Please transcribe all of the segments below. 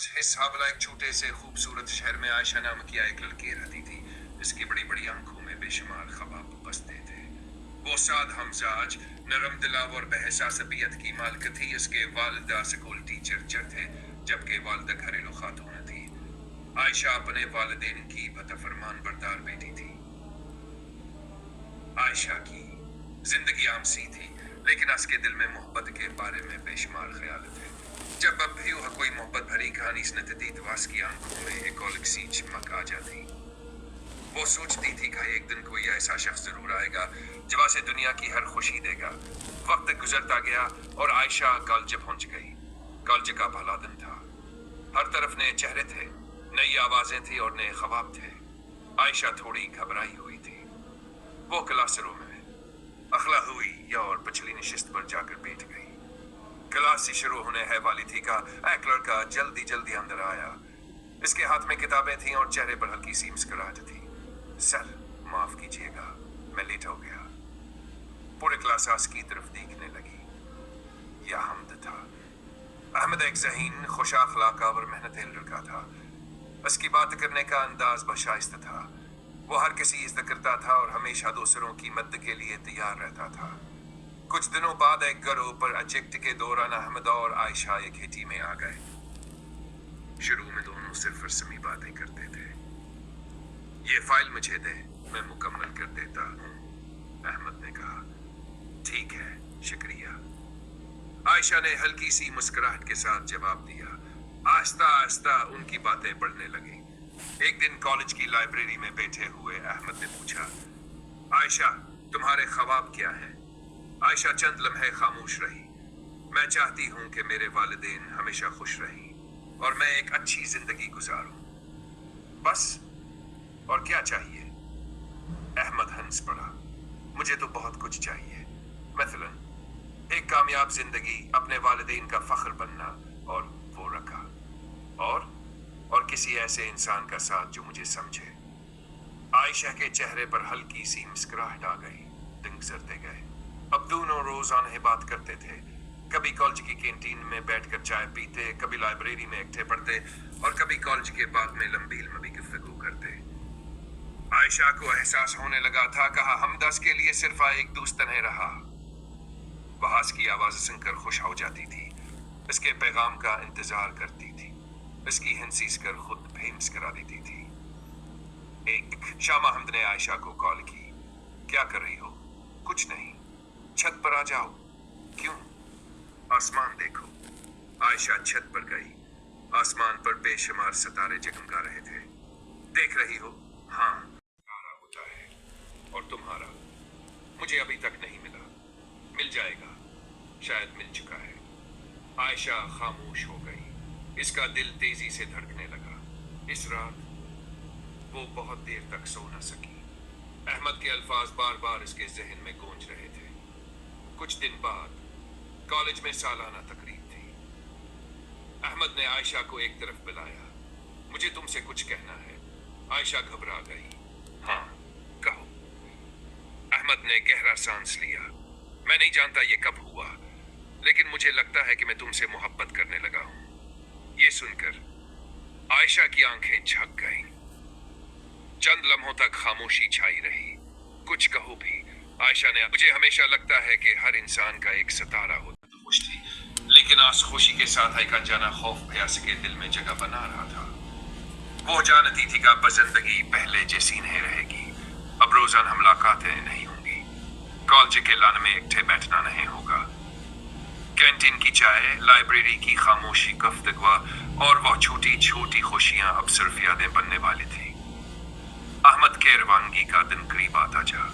वक्त हिस्सा वाला एक छोटे से खूबसूरत शहर में आयशा नाम की एक लड़की रहती थी। इसकी बड़ी बड़ी आंखों में बेशुमार ख्वाब बसते थे। वो साद हमजाज, नरम दिलाव और बेहसास तबीयत की मालिक थी। इसके वालिदा स्कूल टीचर थे, जबकि वालिदा घरेलू खातून थी। आयशा अपने वालिदैन की बतफरमान बरदार बेटी थी। आयशा की जिंदगी आम सी थी, लेकिन उसके दिल में मोहब्बत के बारे में बेशुमार ख्याल थे। जब अब भी वह कोई मोहब्बत भरी कहानी सुनती थी तो उसकी आंखों में एक अलग सी चमक आ जाती। वो सोचती थी कि एक दिन कोई ऐसा शख्स जरूर आएगा जो उसे दुनिया की हर खुशी देगा। वक्त गुजरता गया और आयशा कॉलेज पहुंच गई। कॉलेज का पहला दिन था। हर तरफ नए चेहरे थे, नई आवाजें थी और नए ख्वाब थे। आयशा थोड़ी घबराई हुई थी। वो क्लासरूम में अखला हुई और पिछली नशिस्त पर जाकर बैठ गई। क्लास से शुरू होने है वाली थी का एक लड़का जल्दी जल्दी अंदर आया। इसके हाथ में किताबें थीं और चेहरे पर हल्की सी मुस्कुराहट थी। सर, माफ कीजिएगा, मैं लेट हो गया। पूरे क्लास उसकी तरफ देखने लगी। यह अहमद था। अहमद एक ज़हीन, खुश अखलाक और मेहनती लड़का था। उसकी बात करने का अंदाज बशाइस्ता था। वो हर किसी इज्जत करता था और हमेशा दूसरों की मदद के लिए तैयार रहता था। कुछ दिनों बाद एक घरों पर प्रोजेक्ट के दौरान अहमद और आयशा एक हिटी में आ गए। शुरू में दोनों सिर्फ रस्मी बातें करते थे। ये फाइल मुझे दे, मैं मुकम्मल कर देता हूँ, अहमद ने कहा। ठीक है, शुक्रिया। आयशा ने हल्की सी मुस्कुराहट के साथ जवाब दिया। आहिस्ता आहिस्ता उनकी बातें बढ़ने लगी। एक दिन कॉलेज की लाइब्रेरी में बैठे हुए अहमद ने पूछा, आयशा, तुम्हारे ख्वाब क्या हैं? आयशा चंद लम्हे खामोश रही। मैं चाहती हूं कि मेरे वालिदैन हमेशा खुश रहें और मैं एक अच्छी जिंदगी गुजारूं। बस? और क्या चाहिए? अहमद हंस पड़ा। मुझे तो बहुत कुछ चाहिए। मसलन एक कामयाब जिंदगी, अपने वालिदैन का फख्र बनना और वो रखा। और किसी ऐसे इंसान का साथ जो मुझे समझे। आयशा के चेहरे पर हल्की सी मुस्कुराहट आ गई। दिन गुजरते गए। अब दोनों रोजाना बात करते थे। कभी कॉलेज की कैंटीन में बैठकर चाय पीते, कभी लाइब्रेरी में इकट्ठे पढ़ते और कभी कॉलेज के बाग में लंबी लंबी गुफ्तगू करते। आयशा को एहसास होने लगा था कि हमदस के लिए सिर्फ एक दोस्त नहीं रहा। वह उसकी आवाज सुनकर खुश हो जाती थी, इसके पैगाम का इंतजार करती थी, इसकी हंसी कर खुद भी मुस्कुरा देती थी। एक शाम अहमद ने आयशा को कॉल की। क्या कर रही हो? कुछ नहीं, छत पर आ जाओ। क्यों? आसमान देखो। आयशा छत पर गई। आसमान पर बेशुमार सितारे जगमगा रहे थे। देख रही हो? हाँ, तारा होता है। और तुम्हारा? मुझे अभी तक नहीं मिला। मिल जाएगा, शायद मिल चुका है। आयशा खामोश हो गई। इसका दिल तेजी से धड़कने लगा। इस रात वो बहुत देर तक सो न सकी। अहमद के अल्फाज बार बार इसके जहन में गूंज रहे थे। कुछ दिन बाद कॉलेज में सालाना तकरीब थी। अहमद ने आयशा को एक तरफ बुलाया। मुझे तुमसे कुछ कहना है। आयशा घबरा गई। हाँ, कहो। अहमद ने गहरा सांस लिया। मैं नहीं जानता ये कब हुआ, लेकिन मुझे लगता है कि मैं तुमसे मोहब्बत करने लगा हूं। ये सुनकर आयशा की आंखें झक गईं। चंद लम्हों तक खामोशी छाई रही। कुछ कहो भी, आयशा ने। मुझे हमेशा लगता है कि हर इंसान का एक सितारा होता। तो खुश थी, लेकिन आज खुशी के साथ एक अनजाना खौफ भी उसके दिल में जगह बना रहा था। वो जानती थी कि अब जिंदगी पहले जैसी नहीं रहेगी। अब रोजाना मुलाकातें नहीं होंगी। कॉलेज के लान में इकट्ठे बैठना नहीं होगा। कैंटीन की चाय, लाइब्रेरी की खामोशी गुफ्तगू और वह छोटी छोटी खुशियां अब सिर्फ यादें बनने वाली थी। अहमद के रवानगी का दिन करीब आता जा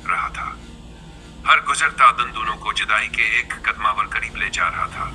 रहा था। हर गुजरता दिन दोनों को जुदाई के एक कदमावर करीब ले जा रहा था।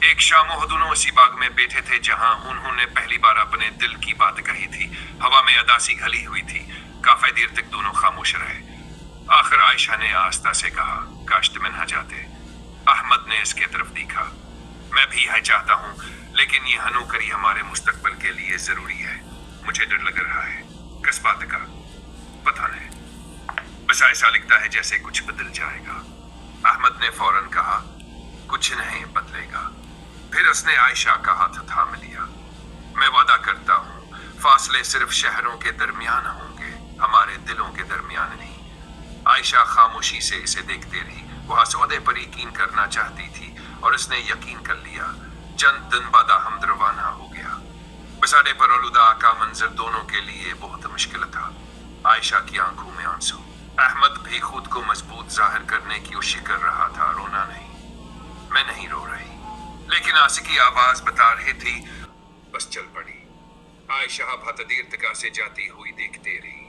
एक शाम वो दोनों उसी बाग में बैठे थे जहां उन्होंने पहली बार अपने दिल की बात कही थी। हवा में अदासी घली हुई थी। काफी देर तक दोनों खामोश रहे। आखिर आयशा ने आस्था से कहा, काश तुम न जाते। अहमद ने इसके तरफ देखा। मैं भी यह चाहता हूँ, लेकिन यह नौकरी हमारे मुस्तकबिल के लिए जरूरी है। मुझे डर लग रहा है। किस बात का? पता नहीं, बस ऐसा लगता है जैसे कुछ बदल जाएगा। अहमद ने फौरन कहा, कुछ नहीं बदलेगा। फिर उसने आयशा का हाथ थाम लिया। फासले सिर्फ शहरों के दरमियान होंगे, हमारे दिलों के दरमियान नहीं। आयशा खामोशी से इसे देखते रही। वह सौदे पर यकीन करना चाहती थी और उसने यकीन कर लिया। चंद दिन बाद अहमद रवाना हो गया। बसाडे पर आलूदा का मंजर दोनों के लिए बहुत मुश्किल था। आयशा की आंखों में आंसू। अहमद भी खुद को मजबूत जाहिर करने की कोशिश कर रहा था। रोना नहीं, मैं नहीं रो रही, लेकिन आंसू की आवाज बता रही थी। बस चल पड़ी। आयशा बतदीर से जाती हुई देखते रही।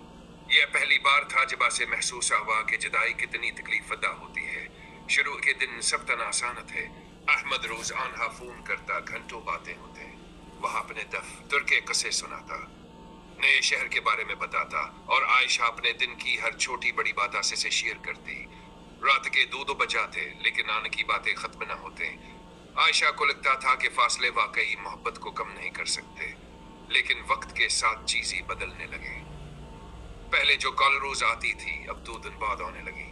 यह पहली बार था जब उसे महसूस हुआ कि जुदाई कितनी तकलीफ अदा होती है। शुरू के दिन सब तना आसान थे। अहमद रोज आन्हा फोन करता, घंटों बातें होते। वह अपने दफ्तर के किस्से सुनाता, नए शहर के बारे में बताता और आयशा अपने दिन की हर छोटी बड़ी बात से शेयर करती। रात के 2-2 बजाते, लेकिन आने की बातें खत्म न होते। आयशा को लगता था कि फासले वाकई मोहब्बत को कम नहीं कर सकते, लेकिन वक्त के साथ चीजें बदलने लगे। पहले जो कॉल रोज आती थी अब 2 दिन बाद आने लगी,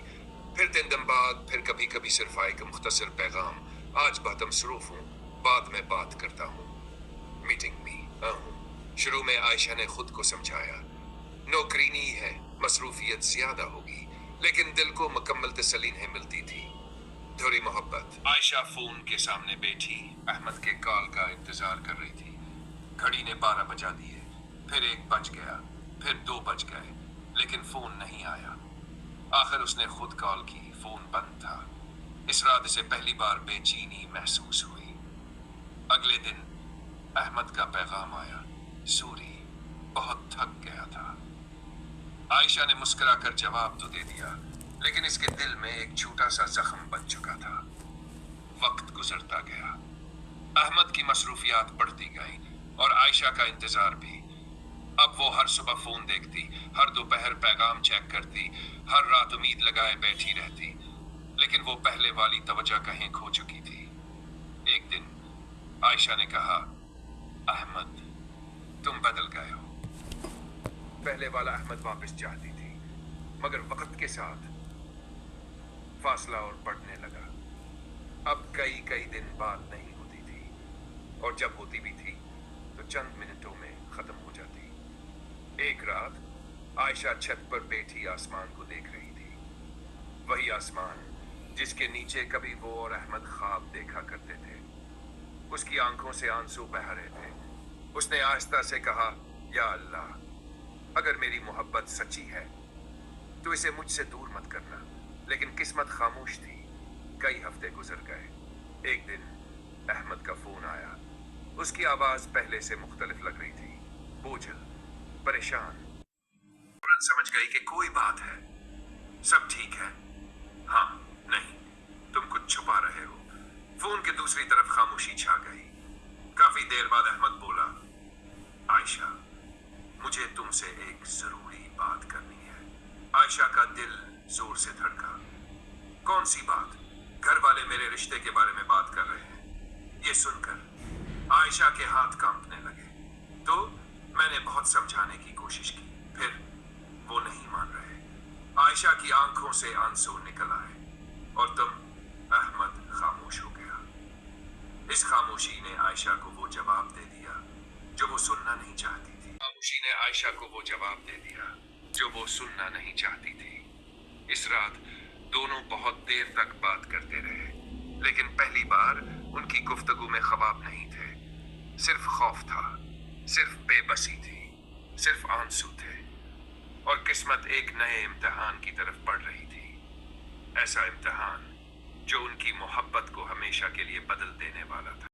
फिर 3 दिन बाद, फिर कभी कभी सिर्फ एक मुख्तसर पैगाम, आज बहुत मसरूफ हूँ, बाद में बात करता हूँ, मीटिंग में हूँ। शुरू में आयशा ने खुद को समझाया, नौकरी नहीं है, मसरूफियत ज्यादा होगी, लेकिन दिल को मुकम्मल तसल्ली नहीं मिलती थी। थोड़ी मोहब्बत। आयशा फोन के सामने बैठी अहमद के कॉल का इंतजार कर रही थी। घड़ी ने 12 बजा दिए, फिर 1 बज गया, फिर 2 बज गए, लेकिन फोन नहीं आया। आखिर उसने खुद कॉल की, फोन बंद था। इस रात से पहली बार बेचैनी महसूस हुई। अगले दिन अहमद का पैगाम आया, सूरी बहुत थक गया था। आयशा ने मुस्कुरा कर जवाब तो दे दिया, लेकिन इसके दिल में एक छोटा सा जख्म बन चुका था। वक्त गुजरता गया, अहमद की मसरूफियात बढ़ती गई और आयशा का इंतजार भी। अब वो हर सुबह फोन देखती, हर दोपहर पैगाम चेक करती, हर रात उम्मीद लगाए बैठी रहती, लेकिन वो पहले वाली तवज्जो कहीं खो चुकी थी। एक दिन आयशा ने कहा, अहमद तुम बदल गए हो। पहले वाला अहमद वापस चाहती थी, मगर वक्त के साथ फासला और बढ़ने लगा। अब कई दिन बात नहीं होती थी, और जब होती भी थी तो चंद मिनटों में खत्म हो जाती। एक रात आयशा छत पर बैठी आसमान को देख रही थी, वही आसमान जिसके नीचे कभी वो और अहमद ख्वाब देखा करते थे। उसकी आंखों से आंसू बह रहे थे। उसने आहिस्ता से कहा, या अल्लाह, अगर मेरी मोहब्बत सच्ची है तो इसे मुझसे दूर मत करना। लेकिन किस्मत खामोश थी। कई हफ्ते गुजर गए। एक दिन अहमद का फोन आया। उसकी आवाज पहले से मुख्तलिफ लग रही थी, बोझल, परेशान। तुरंत समझ गई कि कोई बात है। सब ठीक है? हाँ, नहीं, तुम कुछ छुपा रहे हो। फोन के दूसरी तरफ खामोशी छा गई। काफी देर बाद अहमद बोला, आयशा, मुझे तुमसे एक जरूरी बात करनी है। आयशा का दिल जोर से धड़का। कौन सी बात? घर वाले मेरे रिश्ते के बारे में बात कर रहे हैं। ये सुनकर आयशा के हाथ कांपने लगे। तो मैंने बहुत समझाने की कोशिश की, फिर वो नहीं मान रहे। आयशा की आंखों से आंसू निकल आए और तुम? अहमद खामोश हो गया। इस खामोशी ने आयशा को वो जवाब दे दिया जो वो सुनना नहीं चाहती थी। खामोशी ने आयशा को वो जवाब दे दिया जो वो सुनना नहीं चाहती थी। इस रात दोनों बहुत देर तक बात करते रहे, लेकिन पहली बार उनकी गुफ्तगू में ख्वाब नहीं थे। सिर्फ खौफ था, सिर्फ बेबसी थी, सिर्फ आंसू थे, और किस्मत एक नए इम्तिहान की तरफ बढ़ रही थी। ऐसा इम्तिहान जो उनकी मोहब्बत को हमेशा के लिए बदल देने वाला था।